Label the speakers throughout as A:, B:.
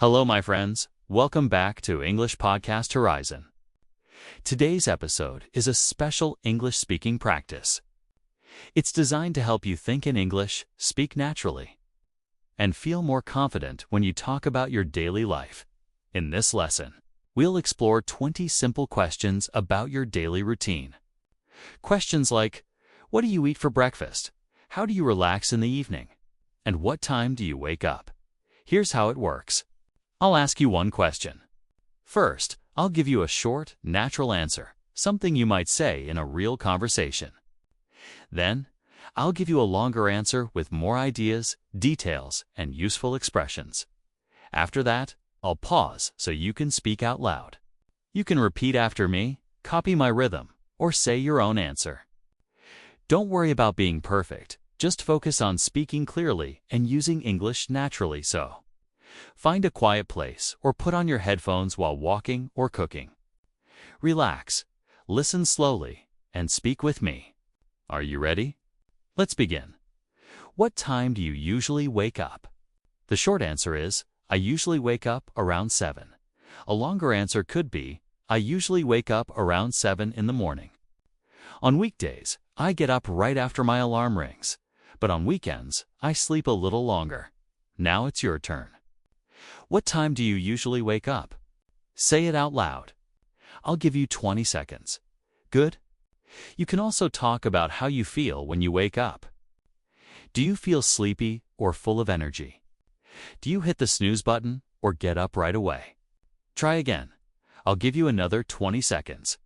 A: Hello, my friends. Welcome back to English Podcast Horizon. Today's episode is a special English speaking practice. It's designed to help you think in English, speak naturally, and feel more confident when you talk about your daily life. In this lesson, we'll explore 20 simple questions about your daily routine. Questions like, what do you eat for breakfast? How do you relax in the evening? And what time do you wake up? Here's how it works. I'll ask you one question. First, I'll give you a short, natural answer, something you might say in a real conversation. Then, I'll give you a longer answer with more ideas, details, and useful expressions. After that, I'll pause so you can speak out loud. You can repeat after me, copy my rhythm, or say your own answer. Don't worry about being perfect. Just focus on speaking clearly and using English naturally. Find a quiet place or put on your headphones while walking or cooking. Relax, listen slowly, and speak with me. Are you ready? Let's begin. What time do you usually wake up? The short answer is, I usually wake up around 7. A longer answer could be, I usually wake up around 7 in the morning. On weekdays, I get up right after my alarm rings, but on weekends, I sleep a little longer. Now it's your turn. What time do you usually wake up? Say it out loud. I'll give you 20 seconds. Good? You can also talk about how you feel when you wake up. Do you feel sleepy or full of energy? Do you hit the snooze button or get up right away? Try again. I'll give you another 20 seconds.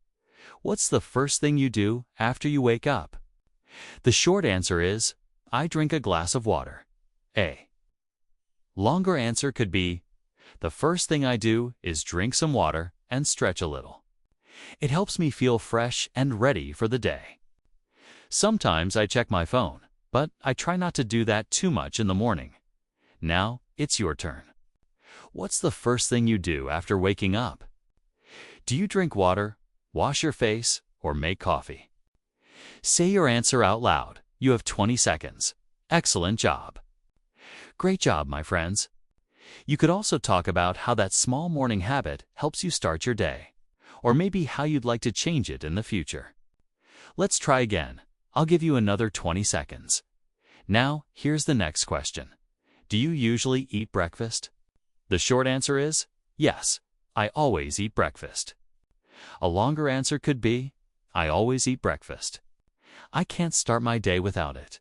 A: What's the first thing you do after you wake up? The short answer is, I drink a glass of water. A longer answer could be, the first thing I do is drink some water and stretch a little. It helps me feel fresh and ready for the day. Sometimes I check my phone, but I try not to do that too much in the morning. Now it's your turn. What's the first thing you do after waking up? Do you drink water, wash your face, or make coffee? Say your answer out loud. You have 20 seconds. Excellent job. Great job, my friends. You could also talk about how that small morning habit helps you start your day, or maybe how you'd like to change it in the future. Let's try again. I'll give you another 20 seconds. Now, here's the next question. Do you usually eat breakfast? The short answer is, yes, I always eat breakfast. A longer answer could be, I always eat breakfast. I can't start my day without it.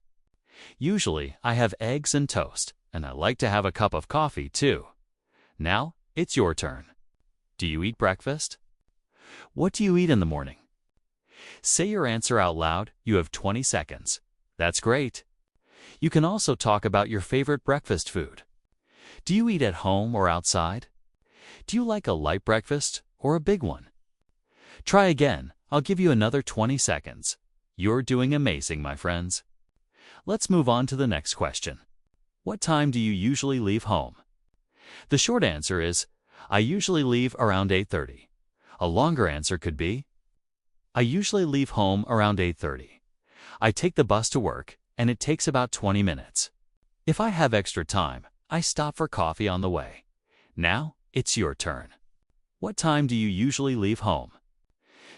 A: Usually, I have eggs and toast, and I like to have a cup of coffee too. Now, it's your turn. Do you eat breakfast? What do you eat in the morning? Say your answer out loud. You have 20 seconds. That's great. You can also talk about your favorite breakfast food. Do you eat at home or outside? Do you like a light breakfast or a big one? Try again. I'll give you another 20 seconds. You're doing amazing, my friends. Let's move on to the next question. What time do you usually leave home? The short answer is, I usually leave around 8:30. A longer answer could be, I usually leave home around 8:30. I take the bus to work, and it takes about 20 minutes. If I have extra time, I stop for coffee on the way. Now, it's your turn. What time do you usually leave home?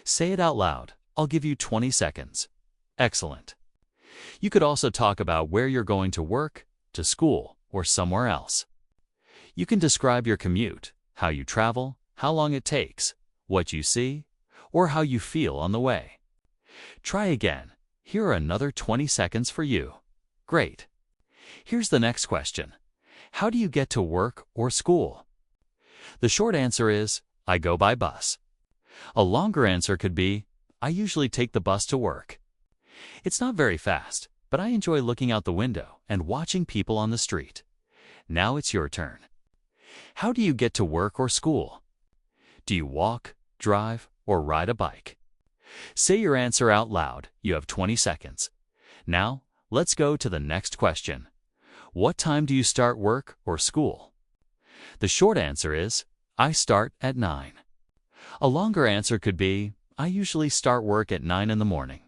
A: Say it out loud. I'll give you 20 seconds. Excellent. You could also talk about where you're going to work, to school, or somewhere else. You can describe your commute, how you travel, how long it takes, what you see, or how you feel on the way. Try again. Here are another 20 seconds for you. Great. Here's the next question. How do you get to work or school? The short answer is, I go by bus. A longer answer could be, I usually take the bus to work. It's not very fast, but I enjoy looking out the window and watching people on the street. Now it's your turn. How do you get to work or school? Do you walk, drive, or ride a bike? Say your answer out loud. You have 20 seconds. Now, let's go to the next question. What time do you start work or school? The short answer is, I start at 9. A longer answer could be, I usually start work at 9 in the morning.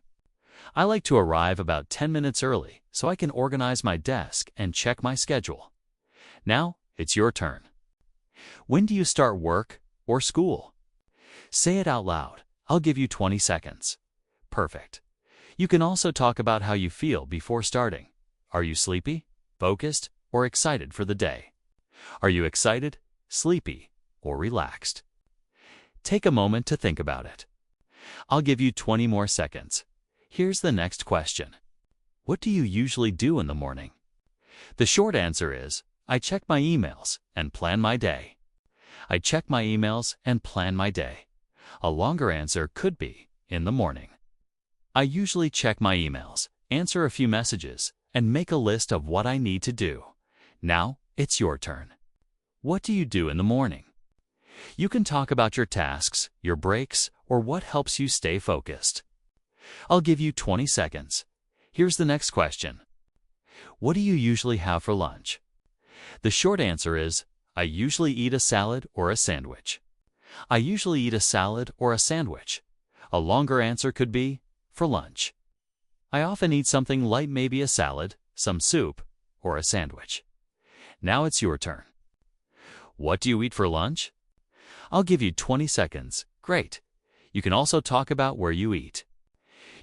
A: I like to arrive about 10 minutes early so I can organize my desk and check my schedule. Now, it's your turn. When do you start work or school? Say it out loud. I'll give you 20 seconds. Perfect. You can also talk about how you feel before starting. Are you sleepy, focused, or excited for the day? Are you excited, sleepy, or relaxed? Take a moment to think about it. I'll give you 20 more seconds. Here's the next question. What do you usually do in the morning? The short answer is, I check my emails and plan my day. I check my emails and plan my day. A longer answer could be, in the morning. I usually check my emails, answer a few messages, and make a list of what I need to do. Now, it's your turn. What do you do in the morning? You can talk about your tasks, your breaks, or what helps you stay focused. I'll give you 20 seconds. Here's the next question. What do you usually have for lunch? The short answer is, I usually eat a salad or a sandwich. I usually eat a salad or a sandwich. A longer answer could be, for lunch. I often eat something light, maybe a salad, some soup, or a sandwich. Now it's your turn. What do you eat for lunch? I'll give you 20 seconds. Great. You can also talk about where you eat.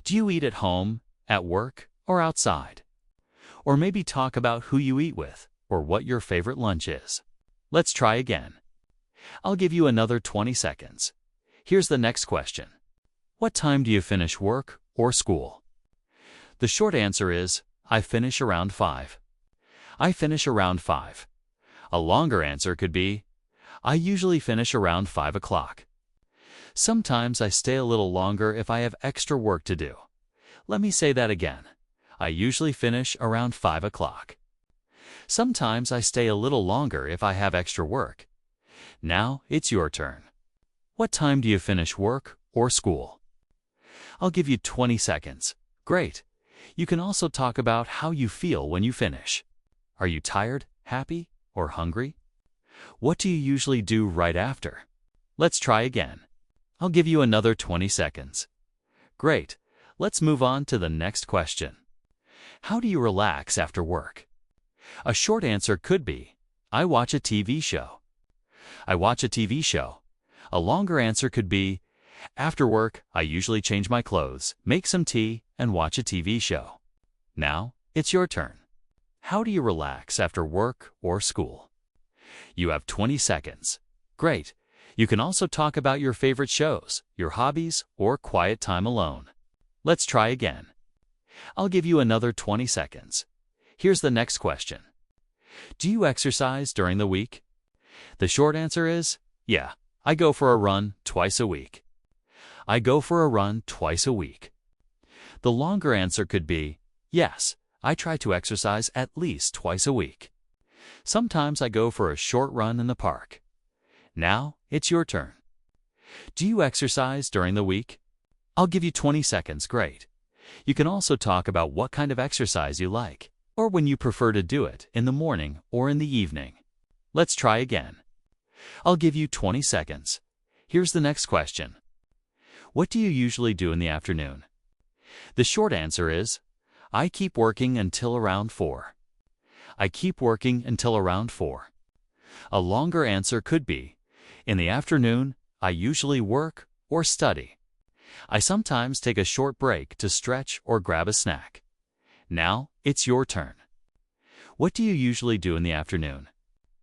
A: Do you eat at home, at work, or outside? Or maybe talk about who you eat with, or what your favorite lunch is. Let's try again. I'll give you another 20 seconds. Here's the next question. What time do you finish work or school? The short answer is, I finish around 5. I finish around 5. A longer answer could be, I usually finish around 5 o'clock. Sometimes I stay a little longer if I have extra work to do. Let me say that again. I usually finish around 5 o'clock. Sometimes I stay a little longer if I have extra work. Now it's your turn. What time do you finish work or school? I'll give you 20 seconds. Great. You can also talk about how you feel when you finish. Are you tired, happy, or hungry? What do you usually do right after? Let's try again. I'll give you another 20 seconds. Great. Let's move on to the next question. How do you relax after work? A short answer could be, I watch a TV show. I watch a TV show. A longer answer could be, after work, I usually change my clothes, make some tea, and watch a TV show. Now, it's your turn. How do you relax after work or school? You have 20 seconds. Great. You can also talk about your favorite shows, your hobbies, or quiet time alone. Let's try again. I'll give you another 20 seconds. Here's the next question. Do you exercise during the week? The short answer is, yeah, I go for a run twice a week. I go for a run twice a week. The longer answer could be, yes, I try to exercise at least twice a week. Sometimes I go for a short run in the park. Now, it's your turn. Do you exercise during the week? I'll give you 20 seconds. Great. You can also talk about what kind of exercise you like, or when you prefer to do it, in the morning or in the evening. Let's try again. I'll give you 20 seconds. Here's the next question. What do you usually do in the afternoon? The short answer is, I keep working until around 4. I keep working until around 4. A longer answer could be, in the afternoon, I usually work or study. I sometimes take a short break to stretch or grab a snack. Now, it's your turn. What do you usually do in the afternoon?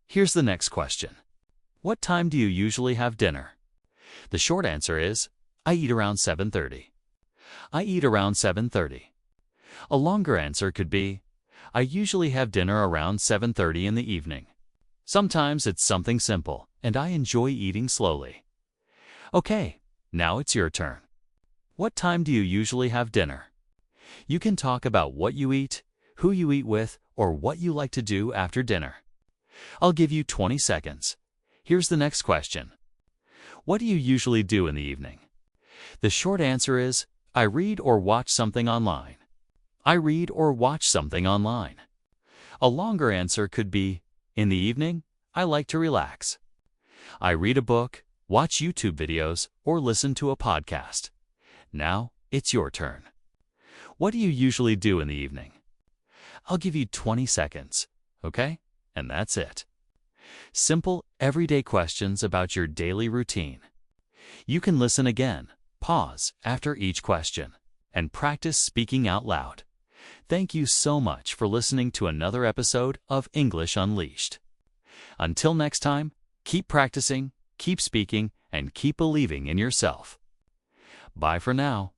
A: Here's the next question. What time do you usually have dinner? The short answer is, I eat around 7:30. I eat around 7:30. A longer answer could be, I usually have dinner around 7:30 in the evening. Sometimes it's something simple, and I enjoy eating slowly. Okay, now it's your turn. What time do you usually have dinner? You can talk about what you eat, who you eat with, or what you like to do after dinner. I'll give you 20 seconds. Here's the next question. What do you usually do in the evening? The short answer is, I read or watch something online. I read or watch something online. A longer answer could be, in the evening, I like to relax. I read a book, watch YouTube videos, or listen to a podcast. Now, it's your turn. What do you usually do in the evening? I'll give you 20 seconds, okay? And that's it. Simple, everyday questions about your daily routine. You can listen again, pause after each question, and practice speaking out loud. Thank you so much for listening to another episode of English Unleashed. Until next time, keep practicing, keep speaking, and keep believing in yourself. Bye for now.